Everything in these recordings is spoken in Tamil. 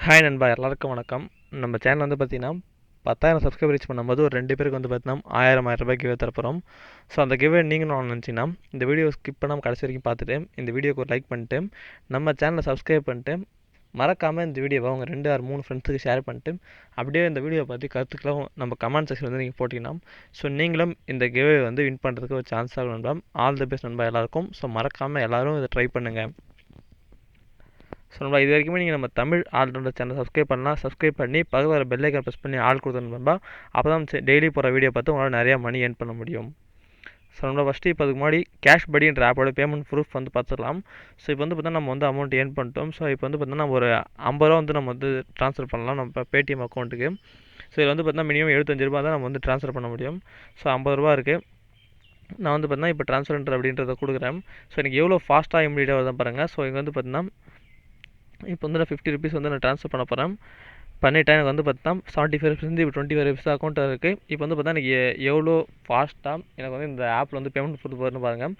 ஹாய் நண்பா, எல்லாருக்கும் வணக்கம். நம்ம சேனல் வந்து பார்த்தீங்கன்னா 10,000 சப்ஸ்கிரைபர் ரீச் பண்ணும்போது ஒரு 2 பேருக்கு வந்து பார்த்தீங்கன்னா 1000 ரூபாய் கிவே தரப்போகிறோம். ஸோ அந்த கிவே நீங்களும் நினச்சிங்கன்னா இந்த வீடியோ ஸ்கிப் பண்ணாமல் கடைசி வரைக்கும் பார்த்துட்டு இந்த வீடியோக்கு ஒரு லைக் பண்ணிட்டு நம்ம சேனலை சப்ஸ்கிரைப் பண்ணிட்டு மறக்காமல் இந்த வீடியோவை அவங்க 2 ஆர் 3 ஃப்ரெண்ட்ஸுக்கு ஷேர் பண்ணிட்டு அப்படியே இந்த வீடியோவை பற்றி கருத்துக்களும் நம்ம கமெண்ட் செக்ஷன் வந்து நீங்கள் போட்டிங்கன்னா ஸோ நீங்களும் இந்த கிவே வந்து வின் பண்ணுறதுக்கு ஒரு சான்ஸ் ஆகும் நண்பா. ஆல் தி பெஸ்ட் நண்பா எல்லாருக்கும். ஸோ மறக்காமல் எல்லோரும் இதை ட்ரை பண்ணுங்கள். ஸோ நம்ம இது வரைக்குமே நீங்கள் நம்ம தமிழ் ஆல்ரவுண்டர் சேனல் சப்ஸ்கிரைப் பண்ணலாம். சப்ஸ்கிரைப் பண்ணி பக்கத்தில் வர பெல் ஐக்கான் ப்ரெஸ் பண்ணி ஆள் கொடுத்தணும் நண்பா. அப்போ தான் டெய்லி போகிற வீடியோ பார்த்து உங்களால் நிறையா மணி ஏர்ன் பண்ண முடியும். ஸோ நம்ம ஃபஸ்ட்டு இப்போ அதுக்கு முன்னாடி கேஷ் படின்ற ஆப்போட பேமெண்ட் ப்ரூஃப் வந்து பார்த்துக்கலாம். ஸோ இப்போ வந்து பார்த்தா நம்ம வந்து அமௌண்ட் ஏர்ன் பண்ணிட்டோம். ஸோ இப்போ வந்து பார்த்தீங்கன்னா நம்ம ஒரு 50 ரூபா வந்து நம்ம வந்து ட்ரான்ஸ்ஃபர் பண்ணலாம் நம்ம பேடிஎம் அக்கௌண்ட்டுக்கு. ஸோ இதில் வந்து பார்த்தீங்கன்னா மினிமம் 75 ரூபா தான் நம்ம வந்து ட்ரான்ஸ்ஃபர் பண்ண முடியும். ஸோ 50 ரூபா இருக்குது. நான் வந்து பார்த்தீங்கன்னா இப்போ ட்ரான்ஸ்ஃபர் அப்படின்றத கொடுக்குறேன். ஸோ எனக்கு எவ்வளோ ஃபாஸ்ட்டாக இமீடியட்டாக வருதான் பாருங்கள். ஸோ இங்கே வந்து பார்த்தீங்கன்னா இப்போ வந்து நான் 50 ருபீஸ் வந்து நான் ட்ரான்ஸ்ஃபர் பண்ண போகிறேன். பண்ணிவிட்டேன். எனக்கு வந்து பார்த்தா 75 ருபீஸ் இப்போ 25 ருபீஸ் அக்கௌண்ட்டில் இருக்குது. இப்போ வந்து பார்த்தா எனக்கு எவ்வளோ ஃபாஸ்ட்டாக எனக்கு வந்து இந்த ஆப்பில் வந்து பேமெண்ட் ப்ரூஃப் வரும்னு பாருங்கள்.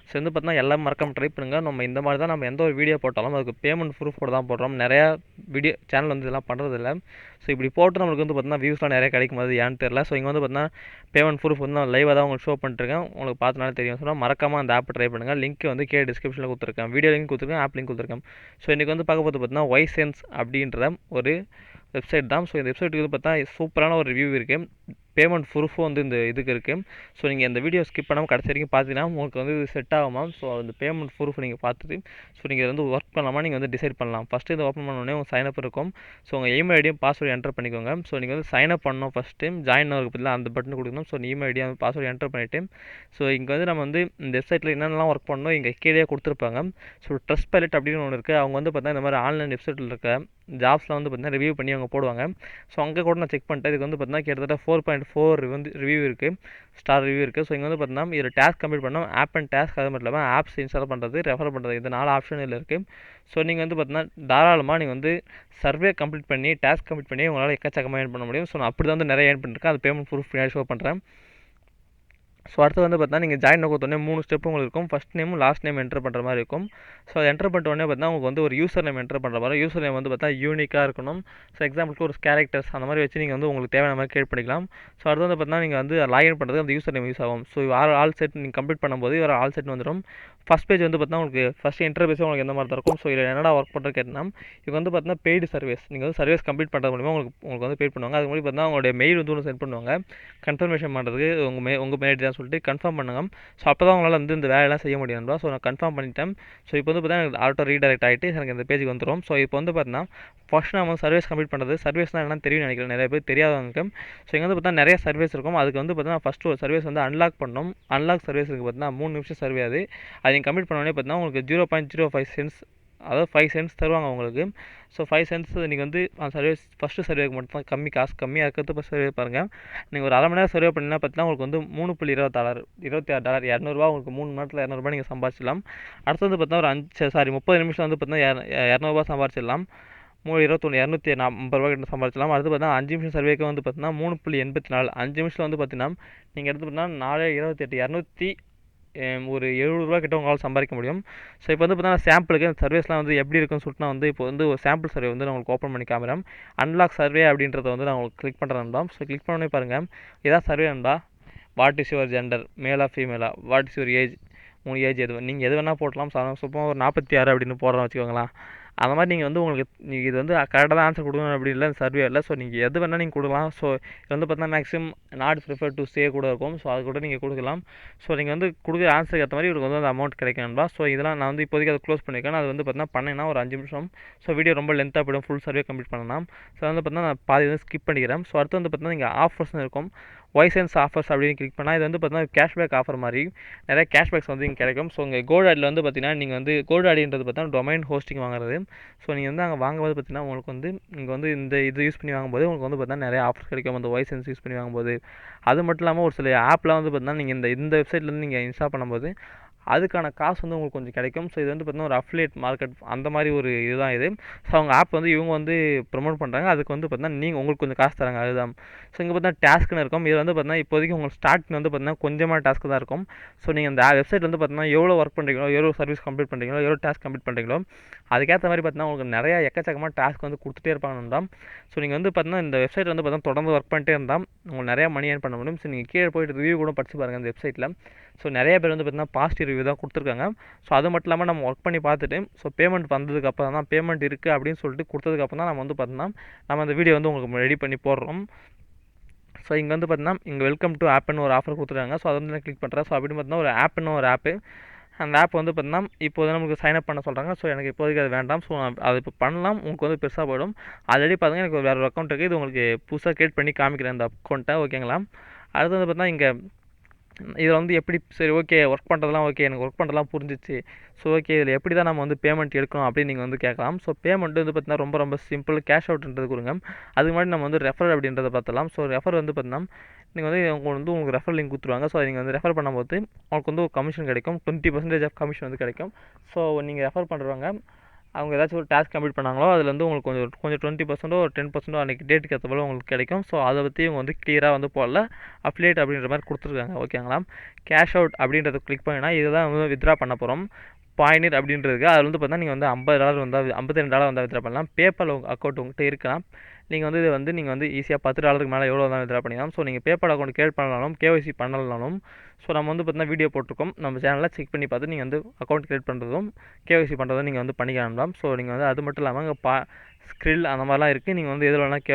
ஸோ வந்து பார்த்தீங்கன்னா எல்லாம் மறக்காமல் ட்ரை பண்ணுங்கள். நம்ம இந்த மாதிரி தான் நம்ம எந்த ஒரு வீடியோ போட்டாலும் அதுக்கு பேமெண்ட் ப்ரூஃபோட தான் போடுறோம். நிறையா வீடியோ சேனல் வந்து இதெல்லாம் பண்ணுறதில்ல. ஸோ இப்படி போட்டு நம்மளுக்கு வந்து பார்த்தீங்கன்னா வியூஸ்லாம் நிறைய கிடைக்கும் போது ஏன்னு தெரியல. ஸோ இங்கே வந்து பார்த்தீங்கன்னா பேமெண்ட் ப்ரூஃப் வந்து நான் லைவாக தான் உங்களுக்கு ஷோ பண்ணிட்டுருக்கேன். உங்களுக்கு பார்த்தனாலே தெரியும். ஸோ மறக்காமல் அந்த ஆப்பை ட்ரை பண்ணுங்கள். லிங்க் வந்து டிஸ்கிரிப்ஷனில் கொடுத்துருக்கேன். வீடியோ லிங்க் கொடுத்துருக்கேன், ஆப் லிங்க் கொடுத்துருக்கேன். ஸோ இன்றைக்கி வந்து பார்க்க போது பார்த்தீங்கன்னா Ysense அப்படின்ற ஒரு வெப்சைட் தான். ஸோ இந்த வெப்சைட்டுக்கு வந்து பார்த்தா சூப்பரான ஒரு ரிவ்யூ இருக்குது. பேமெண்ட் ப்ரூஃபும் வந்து இந்த இதுக்கு இருக்குது. ஸோ நீங்கள் இந்த வீடியோ ஸ்கிப் பண்ணாமல் கடைசி வரைக்கும் பார்த்தீங்கன்னா உங்களுக்கு வந்து இது செட் ஆகுமா. ஸோ அந்த பேமெண்ட் ப்ரூஃப் நீங்கள் பார்த்துட்டு ஸோ நீங்கள் இதை வந்து ஒர்க் பண்ணலாமா நீங்கள் வந்து டிசைட் பண்ணலாம். ஃபஸ்ட்டு இதை ஓப்பன் பண்ணோடனே உங்கள் சைனப் இருக்கும். ஸோ உங்கள் இமெயில் ஐடியும் பாஸ்வேர்டு என்டர் பண்ணிக்கோங்க. ஸோ நீங்கள் வந்து சைனப் பண்ணணும். ஃபஸ்ட்டு ஜாயின் ஆகிறதுக்கு பதிலாக அந்த பட்டன் கொடுக்கணும். So email idea password enter பண்ணிவிட்டு ஸோ இங்கே வந்து நம்ம வந்து இந்த வெப்சைட்டில் என்னென்னலாம் ஒர்க் பண்ணணும் இங்கே கீழே கொடுத்துருப்பாங்க. ஸோ ட்ரஸ்ட் பைலட் அப்படின்னு ஒன்று இருக்குது. அவங்க வந்து பார்த்தா இந்த மாதிரி ஆன்லைன் வெப்சைட்டில் இருக்க ஜாப்ஸ்லாம் வந்து பார்த்தீங்கன்னா ரிவ்யூ பண்ணி அவங்க போடுவாங்க. ஸோ அங்கே கூட நான் செக் பண்ணிட்டேன். இதுக்கு வந்து பார்த்தீங்கன்னா கிட்டத்தட்ட 4.4 வந்து ரிவ்யூ இருக்குது, ஸ்டார் ரிவ்யூ இருக்குது. ஸோ இங்கே வந்து பார்த்தீங்கன்னா இதில் டாஸ்க் கம்ப்ளீட் பண்ணோம். ஆப் அண்ட் டாஸ்க் அது மட்டும் இல்லாமல் ஆப்ஸ் இன்ஸ்டால் பண்ணுறது, ரெஃபர் பண்ணுறது, இந்த 4 ஆப்ஷன் இதில் இருக்குது. ஸோ நீங்கள் வந்து பார்த்தீங்கன்னா தாராளமாக நீங்கள் வந்து சர்வே கம்ப்ளீட் பண்ணி டாஸ்க் கம்ப்ளீட் பண்ணி உங்களால் எக்கச்சக்கமாக ஏர்ன் பண்ண முடியும். ஸோ நான் அப்படி தான் வந்து நிறைய ஏர்ன் பண்ணியிருக்கேன். அது பேமெண்ட் ப்ரூஃப் பின்னாடி ஷோ பண்ணுறேன். ஸோ அடுத்து வந்து பார்த்தீங்கன்னா நீங்கள் ஜாயின் கொடுத்தோடனே 3 ஸ்டெப்பு உங்களுக்கு இருக்கும். ஃபஸ்ட் நேமும் லாஸ்ட் நேம் என்டர் பண்ணுற மாதிரி இருக்கும். ஸோ அதை என்டர் பண்ணிட்ட உடனே பார்த்தீங்கன்னா உங்களுக்கு வந்து ஒரு யூசர் நேம் என்டர் பண்ணுற மாதிரி. யூசர் நேம் வந்து பார்த்தா யூனிக்காக இருக்கணும். ஸோ எக்ஸாம்பிளுக்கு ஒரு கேரக்டர்ஸ் அந்த மாதிரி வச்சு நீங்கள் வந்து உங்களுக்கு தேவையான மாதிரி கிரியேட் பண்ணிக்கலாம். ஸோ அடுத்து வந்து பார்த்தீங்கன்னா நீங்கள் வந்து லாகின் பண்ணுறது அந்த யூசர் நேம் யூஸ் ஆகும். ஸோ ஆல் செட் நீங்கள் கம்ப்ளீட் பண்ணும்போது ஒரு ஆல் செட் வந்துடும். ஃபஸ்ட் பேஜ் வந்து பார்த்தீங்கன்னா உங்களுக்கு ஃபஸ்ட் இன்டர்ஃபேஸே உங்களுக்கு எந்த மாதிரி தான் இருக்கும். ஸோ இதில் என்னடா ஒர்க் பண்ணுறது கேட்டிங்கன்னா இது வந்து பார்த்தீங்கன்னா பெய்டு சர்வீஸ். நீங்கள் வந்து சர்வீஸ் கம்ப்ளீட் பண்ணுறது மூலிமா உங்களுக்கு வந்து பெய்ட் பண்ணுவாங்க. அதுக்கு முன்னாடி பார்த்தீங்கன்னா உங்களுடைய மெயில் வந்து ஒன்று சென்ட் பண்ணுவாங்க கன்ஃபர்மேஷன் பண்ணுறதுக்கு. உங்கள் மெயில் தான் சொல்லிட்டு கன்ஃபார்ம் பண்ணுங்க. ஸோ அப்போ தான் உங்களால் வந்து இந்த வேலையெல்லாம் செய்ய முடியும். ஸோ நான் கன்ஃபார்ம் பண்ணிட்டேன். ஸோ இப்போ வந்து பார்த்தீங்கன்னா எனக்கு ஆட்டோ ரீடைரக்ட் ஆகிட்டு எனக்கு இந்த பேஜுக்கு வந்துடும். ஸோ இப்போ வந்து பார்த்தீங்கன்னா ஃபஸ்ட் நம்ம சர்வீஸ் கம்ப்ளீட் பண்ணுறது. சர்வீஸ்னால் என்னன்னு தெரியும் நினைக்கிறேன் நிறைய பேர் தெரியாதவங்களுக்கு. ஸோ இங்கே வந்து பார்த்தீங்கன்னா நிறைய சர்வீஸ் இருக்கும். அதுக்கு வந்து பார்த்தீங்கன்னா ஃபஸ்ட்டு ஒரு சர்வீஸ் வந்து அன்லாக் பண்ணணும். அன்லாக் சர்வீஸ் இருக்குது பார்த்தீங்கன்னா 3 நிமிஷம் சர்வே அது. அதை நீங்கள் கம்ப்ளீட் பண்ணோடனே பார்த்தீங்கன்னா உங்களுக்கு 0.05 சென்ட்ஸ், அதாவது 5 சென்ட்ஸ் தருவாங்க உங்களுக்கு. ஸோ 5 சென்ட்ஸ் நீங்கள் வந்து சர்வீஸ் ஃபஸ்ட்டு சர்வேக்கு மட்டும் தான் காசு கம்மியாக இருக்கிறது. இப்போ சர்வே பாருங்கள். நீங்கள் ஒரு அரை மணி நேரம் சர்வே பண்ணிங்கன்னா பார்த்தீங்கன்னா உங்களுக்கு வந்து $3.26 $26 உங்களுக்கு 3 மணி நேரத்தில் $200 நீங்கள் சம்பாதிச்சிடலாம். அடுத்து வந்து பார்த்தீங்கன்னா ஒரு 30 நிமிஷம் வந்து பார்த்தீங்கன்னா $200 சம்பாதிச்சிடலாம். 250 கிட்ட சம்பாதிச்சலாம். அடுத்து பார்த்தீங்கன்னா 5 நிமிஷம் சர்வேக்கு வந்து பார்த்தீங்கன்னா 3.84 5 நிமிஷத்தில் வந்து பார்த்தீங்கன்னா நீங்கள் எடுத்து பார்த்தீங்கன்னா 4 28 ஒரு $70 கிட்ட உங்களால் சம்பாதிக்க முடியும். ஸோ இப்போ வந்து பார்த்தீங்கன்னா சாம்பிளுக்கு இந்த சர்வீஸ்லாம் வந்து எப்படி இருக்குன்னு சொல்லிட்டு நான் வந்து இப்போ வந்து ஒரு சாம்பிள் சர்வே வந்து நான் உங்களுக்கு ஓப்பன் பண்ணி காமிக்கிறேன். அன்லாக் சர்வே அப்படின்றத வந்து நான் உங்களுக்கு கிளிக் பண்ணுறேன். ஸோ கிளிக் பண்ணி பாருங்கள். இதான் சர்வே நண்பா. What is your gender, mela ஃபீமேலா, what is your age, உங்கள் ஏஜ் எது நீங்கள் எது வேணால் போடலாம். சும்மா ஒரு 46 அப்படின்னு போடுறோம் வச்சுக்கோங்களேன். அந்த மாதிரி நீங்கள் வந்து உங்களுக்கு நீங்கள் இது வந்து கரெக்டாக தான் ஆன்சர் கொடுக்கணும் அப்படி இல்லை சர்வே இல்லை. ஸோ நீங்கள் எது வேணால் நீங்கள் கொடுக்கலாம். ஸோ இது வந்து பார்த்தீங்கன்னா maximum not prefer to stay கூட இருக்கும். ஸோ அது கூட நீங்கள் கொடுக்கலாம். ஸோ நீங்கள் வந்து கொடுக்குற ஆன்சருக்கு ஏற்ற மாதிரி உங்களுக்கு வந்து அந்த அமௌண்ட் கிடைக்கணும்பா. ஸோ இதெல்லாம் நான் வந்து இப்போதைக்கு அதை க்ளோஸ் பண்ணியிருக்கேன். அது வந்து பார்த்தீங்கன்னா பண்ணிங்கன்னா ஒரு 5 நிமிஷம். ஸோ வீடியோ ரொம்ப லென்த்தாக போய்டும். ஃபுல் சர்வே கம்ப்ளீட் பண்ணலாம். ஸோ வந்து பார்த்தீங்கன்னா நான் பாதி வந்து ஸ்கிப் பண்ணிக்கிறேன். ஸோ அடுத்து வந்து பார்த்தீங்கன்னா இங்கே ஆஃபர்ஸ்னு இருக்கும். Ysense ஆஃபர்ஸ் அப்படின்னு கிளிக் பண்ணால் இது வந்து பார்த்தீங்கன்னா கேஷ்பேக் ஆஃபர் மாதிரி நிறைய கேஷ்பேக்ஸ் வந்து இங்கே கிடைக்கும். ஸோ உங்கள் கோல்டாடியில் வந்து பார்த்தீங்கன்னா நீங்கள் வந்து கோல்டாடின்றது பார்த்தீங்கன்னா டொமைன் ஹோஸ்டிங் வாங்குறது. ஸோ நீங்கள் வந்து அங்கே வாங்கும்போது பார்த்தீங்கன்னா உங்களுக்கு வந்து இங்கே வந்து இந்த இது யூஸ் பண்ணி வாங்கும்போது உங்களுக்கு வந்து பார்த்தீங்கன்னா நிறைய ஆஃபர்ஸ் கிடைக்கும் அந்த Ysense யூஸ் பண்ணி வாங்கும்போது. அது மட்டும் இல்லாமல் ஒரு சில ஆப்லாம் வந்து பார்த்தீங்கன்னா நீங்கள் இந்த வெப்சைட்லேருந்து நீங்கள் இன்ஸ்டால் பண்ணும்போது அதுக்கான காசு வந்து உங்களுக்கு கொஞ்சம் கிடைக்கும். ஸோ இது வந்து பார்த்தீங்கன்னா ஒரு அஃபிலியேட் மார்க்கெட் அந்த மாதிரி ஒரு இதுதான் இது. ஸோ அவங்க ஆப் வந்து இவங்க வந்து ப்ரொமோட் பண்ணுறாங்க. அதுக்கு வந்து பார்த்தீங்கன்னா நீங்கள் உங்களுக்கு கொஞ்சம் காசு தராங்க அதுதான். ஸோ இங்கே பார்த்தீங்கன்னா டாஸ்க்குன்னு இருக்கும். இது வந்து பார்த்தீங்கன்னா இப்போதைக்கு உங்களுக்கு ஸ்டார்டிங் வந்து பார்த்தீங்கன்னா கொஞ்சமாக டாஸ்க்கு தான் இருக்கும். ஸோ நீங்கள் அந்த வெப்சைட் வந்து பார்த்தீங்கன்னா எவ்வளோ ஒர்க் பண்ணுறீங்களோ, எவ்வளோ சர்வீஸ் கம்ப்ளீட் பண்ணுறீங்களோ, எவ்வளோ டாஸ்க் கம்ப்ளீட் பண்ணுறீங்களோ அதுக்கேற்ற மாதிரி பார்த்தீங்கன்னா உங்களுக்கு நிறையா எக்கச்சக்கமாக டாஸ்க் வந்து கொடுத்துட்டே இருப்பாங்க. ஸோ நீங்கள் வந்து பார்த்தீங்கன்னா இந்த வெப்சைட் வந்து பார்த்தீங்கன்னா தொடர்ந்து ஒர்க் பண்ணிட்டே இருந்தால் உங்களுக்கு நிறையா மணி ஏர்ன் பண்ண முடியும். ஸோ நீங்கள் கீழே போய்ட்டு ரிவ்யூ கூட படிச்சு பாருங்கள் இந்த வெப்சைட்டில். ஸோ நிறைய பேர் வந்து பார்த்தீங்கன்னா பாசிட்டிவ் ரிவ்யூ தான் கொடுத்துருக்காங்க. ஸோ அது மட்டும் இல்லாமல் நம்ம ஒர்க் பண்ணி பார்த்துட்டு ஸோ பேமெண்ட் வந்ததுக்கப்புறம் தான் பேமெண்ட் இருக்குது அப்படின்னு சொல்லிட்டு கொடுத்ததுக்கப்புறம் தான் நம்ம வந்து பார்த்தீங்கன்னா நம்ம அந்த வீடியோ வந்து உங்களுக்கு ரெடி பண்ணி போடுறோம். ஸோ இங்கே வந்து பார்த்தீங்கன்னா இங்கே வெல்கம் டு ஆப்னு ஒரு ஆஃபர் கொடுத்துருக்காங்க. ஸோ அதை வந்து நான் கிளிக் பண்ணுறேன். ஸோ அப்படின்னு பார்த்தீங்கன்னா ஒரு ஆப்னு ஒரு ஆப்பு. அந்த ஆப் வந்து பார்த்தீங்கன்னா இப்போ வந்து நமக்கு சைன் அப் பண்ண சொல்கிறாங்க. ஸோ எனக்கு இப்போதைக்கு அது வேண்டாம். ஸோ அது இப்போ பண்ணலாம், உங்களுக்கு வந்து பெருசாக போயிடும். ஆல்ரெடி பார்த்தீங்கன்னா எனக்கு வேறு ஒரு அக்கௌண்ட் இருக்குது. இது உங்களுக்கு புதுசாக கிரியேட் பண்ணி காமிக்கிறேன் இந்த அக்கௌண்ட்டை, ஓகேங்களா. அடுத்து வந்து பார்த்தீங்கன்னா இங்கே இதில் வந்து எப்படி சரி ஓகே ஒர்க் பண்ணுறதுலாம் ஓகே, எனக்கு ஒர்க் பண்ணுறதுலாம் புரிஞ்சிச்சு. ஸோ ஓகே இதில் எப்படி தான் நம்ம வந்து பேமெண்ட் எடுக்கணும் அப்படின்னு நீங்கள் வந்து கேட்கலாம். ஸோ பேமெண்ட் வந்து பார்த்தீங்கன்னா ரொம்ப ரொம்ப சிம்பிள். கேஷ் அவுட்ன்றது கொடுங்க. அதுக்கு முன்னாடி நம்ம வந்து ரெஃபர் அப்படின்றத பார்த்தலாம். ஸோ ரெஃபர் வந்து பார்த்தீங்கன்னா நீங்கள் வந்து உங்களுக்கு ரெஃபர் லிங்க் கொடுத்துருவாங்க. ஸோ நீங்கள் வந்து ரெஃபர் பண்ணும்போது உங்களுக்கு வந்து ஒரு கமிஷன் கிடைக்கும். 20% ஆஃப் கமிஷன் வந்து கிடைக்கும். ஸோ நீங்கள் ரெஃபர் பண்ணுறவங்க அவங்க ஏதாச்சும் ஒரு டாஸ்க் கம்ப்ளீட் பண்ணாங்களோ அதில் வந்து உங்களுக்கு கொஞ்சம் 20% ஒரு 10% அன்றைக்கி டேட்டுக்கு ஏற்ற போல் உங்களுக்கு கிடைக்கும். ஸோ அதை பற்றி இவங்க வந்து கிளியராக வந்து போடல, அஃபிலியேட் அப்படின்ற மாதிரி கொடுத்துருக்காங்க, ஓகேங்களா. கேஷ் அவுட் அப்படின்றத கிளிக் பண்ணினா இதுதான் வந்து வித்ரா பண்ண போகிறோம். பாயிண்ட் அப்படின்றதுக்கு அதில் வந்து பார்த்தீங்கன்னா நீங்கள் வந்து $50 வந்தால் $52 வந்தால் வித்ரா பண்ணலாம். பேபால் அக்கௌண்ட் உங்கள்கிட்ட இருக்கலாம். நீங்கள் வந்து நீங்கள் வந்து ஈஸியாக $10 மேலே எவ்வளோ தான் வித்ரா பண்ணிக்கலாம். ஸோ நீங்கள் பேபால் அக்கௌண்ட் கிரியேட் பண்ணாலும் கேஒய்சி பண்ணலனாலும் ஸோ நம்ம வந்து பார்த்தீங்கன்னா வீடியோ போட்டிருக்கோம் நம்ம சேனலில், செக் பண்ணி பார்த்து நீங்கள் வந்து அக்கௌண்ட் கிரியேட் பண்ணுறதும் கேஒய்சி பண்ணுறதும் நீங்கள் வந்து பண்ணிக்கலாம். ஸோ நீங்கள் வந்து அது மட்டும் இல்லாமல் இங்கே ஸ்க்ரில் அந்த மாதிரிலாம் இருக்குது. நீங்கள் வந்து எதில் வேணால்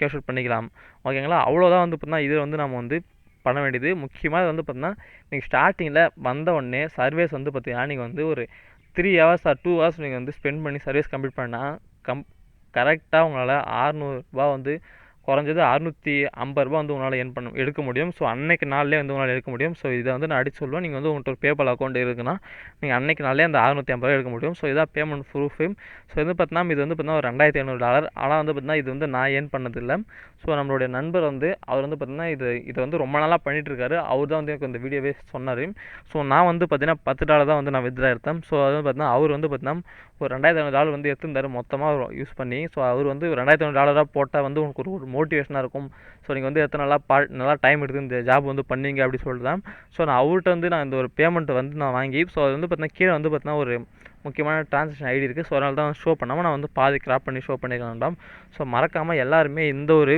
கேஷ் அவுட் பண்ணிக்கலாம், ஓகேங்களா. அவ்வளோதான் வந்து பார்த்தீங்கன்னா இது வந்து நம்ம வந்து பண்ண வேண்டியது. முக்கியமாக வந்து பார்த்தீங்கன்னா நீங்கள் ஸ்டார்டிங்கில் வந்த உடனே சர்வீஸ் வந்து பார்த்தீங்கன்னா நீங்கள் வந்து ஒரு 3 ஹவர்ஸ் ஆர் 2 ஹவர்ஸ் நீங்கள் வந்து ஸ்பெண்ட் பண்ணி சர்வீஸ் கம்ப்ளீட் பண்ணால் கரெக்டாக உங்களால் $600 வந்து குறைஞ்சது $650 வந்து உங்களால் எடுக்க முடியும். ஸோ அன்னைக்கு நாள்லேயே வந்து உங்களால் எடுக்க முடியும். ஸோ இதை வந்து நான் அடிச்சு சொல்லுவேன். நீங்கள் வந்து உங்கள்கிட்ட ஒரு பேபால் அக்கௌண்ட் இருக்குன்னா நீங்கள் அன்னைக்கு நாள்லேயே அந்த $650 எடுக்க முடியும். ஸோ இதான் பேமெண்ட் ப்ரூஃபு. ஸோ இது பார்த்தீங்கன்னா இது வந்து பார்த்தீங்கன்னா ஒரு $2500. ஆனால் வந்து பார்த்தீங்கன்னா இது வந்து நான் ஏர்ன் பண்ணதில்லை. ஸோ நம்மளுடைய நண்பர் வந்து அவர் வந்து பார்த்தீங்கன்னா இதை வந்து ரொம்ப நாளாக பண்ணிகிட்ருக்காரு. அவர் தான் வந்து எனக்கு இந்த வீடியோவே சொன்னார். ஸோ நான் வந்து பார்த்தீங்கன்னா $10 தான் வந்து நான் வித்ரா எடுத்தேன். ஸோ அது வந்து பார்த்தீங்கன்னா அவர் வந்து பார்த்தீங்கன்னா ஒரு $2500 வந்து எடுத்துருந்தார் மொத்தமாக யூஸ் பண்ணி. ஸோ அவர் வந்து $2500 போட்டால் வந்து உங்களுக்கு ஒரு மோட்டிவேஷனாக இருக்கும். ஸோ நீங்கள் வந்து எத்தனை நல்லா டைம் எடுத்து இந்த ஜாப் வந்து பண்ணீங்க அப்படி சொல்லிட்டு தான். ஸோ நான் அவர்கிட்ட வந்து நான் இந்த ஒரு பேமெண்ட்டை வந்து நான் வாங்கி ஸோ அது வந்து பார்த்தீங்கன்னா கீழே வந்து பார்த்தீங்கன்னா ஒரு முக்கியமான ட்ரான்சாக்ஷன் ஐடி இருக்குது. ஸோ அதனால தான் ஷோ பண்ணாமல் நான் வந்து பாதி கிராப் பண்ணி ஷோ பண்ணிக்க வேண்டாம். ஸோ மறக்காமல் எல்லாருமே இந்த ஒரு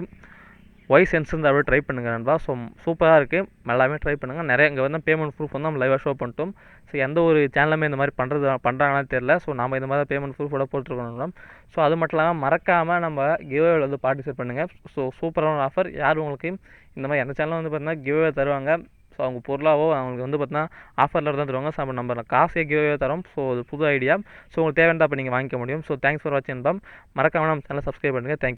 Ysense அப்படியே ட்ரை பண்ணுங்கள் நண்பா. ஸோ சூப்பராக இருக்குது, எல்லாமே ட்ரை பண்ணுங்கள். நிறைய இங்கே வந்து பேமெண்ட் ப்ரூஃப் வந்து நம்ம லைவாக ஷோ பண்ணிட்டோம். ஸோ எந்த ஒரு சேனலுமே இந்த மாதிரி பண்ணுறாங்களான்னு தெரியல. ஸோ நம்ம இந்த மாதிரி பேமெண்ட் ப்ரூஃபோட போட்டுருக்கோம். ஸோ அது மட்டும் இல்லாமல் மறக்காமல் நம்ம கிவ்அவேல வந்து பார்ட்டிசிபேட் பண்ணுங்கள். ஸோ சூப்பரான ஆஃபர். யார் உங்களுக்கு இந்த மாதிரி எந்த சேனலும் வந்து பார்த்தீங்கன்னா கிவ்அவே தருவாங்க. ஸோ அவங்க பொருளாவோ அவங்களுக்கு வந்து பார்த்தீங்கன்னா ஆஃபரில் தான் தருவாங்க. ஸோ நம்ம காசே கிவ்அவே தரோம். ஸோ அது புது ஐடியா. ஸோ உங்களுக்கு தேவையான அப்போ நீங்கள் வாங்கிக்க முடியும். ஸோ தேங்க்ஸ் ஃபார் வாட்சிங். மறக்காமல் நம்ம சேனலை சப்ஸ்கிரைப் பண்ணுங்கள். தேங்க்யூ.